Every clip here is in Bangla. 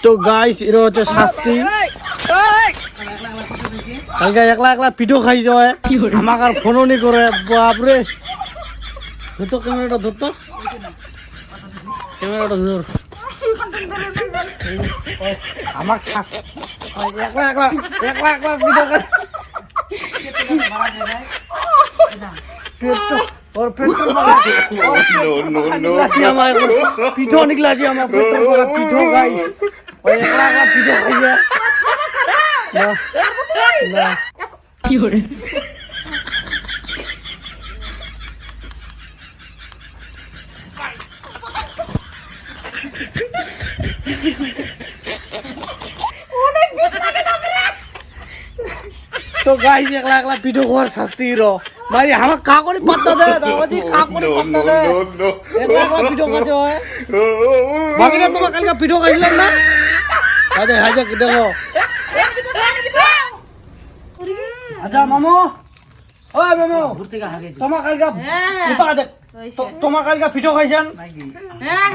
তো গাইস এর হচ্ছে শাস্তি কালকে একলা একলা পিঠো খাই যায় আমাকে আর ফোনও নি করে বাপরে ধরতো ক্যামেরাটা ধরতো ক্যামেরাটা ধর আমার শাস্তি একলা একলা একলা একলা পিঠো খাই और पेट्रोल पीठो निकला जी हमारा पेट्रोल पीठो गाइस और एकला एकला पीठो खाइए ना ना কি হরে तो गाइस एकला एकला पीठो खाওয়ার শাস্তি रो भाई हम का कोनी पत्ता दे दादाजी का कोनी पत्ता दे एकला एकला पीठो खाते হয় बाकी ना তোমার কালকে पीठो খাইছিলাম না হাজে হাজে দেখো আচ্ছা মামু ও মামু ঘুরতে গা আগে তোমার কালকে উঠা দেখ তোমার কালকে पीठो খাইছেন হ্যাঁ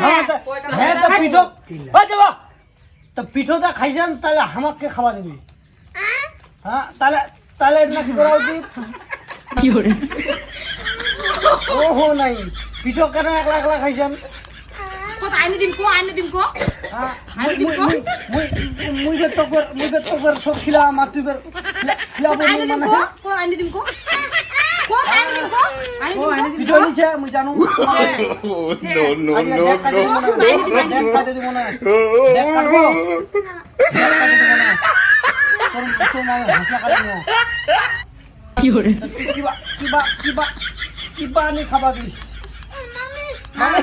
হ্যাঁ তো पीठो ও যাবা তো पीठोটা খাইছেন তাহলে আমাকে খাওয়া দিবি হ্যাঁ তাহলে তাহলে এটা কি করা উচিত কি হরে ওহো নাই পিঠো কেন একলা একলা খাইছেন কত আইনে দিম কো হ্যাঁ মুই বে তোর সব খিলা মাতুই বে খিলা বলি মানে কো আইনে দিম কো পিঠো নিছে মুই জানো No, দেখ কাটে দিব না দেখ কাটবো দেখ কাটে দিব না তোর মামা হাসলা কাটে দিব কি হরে কিবা নি খাবা দিস মামি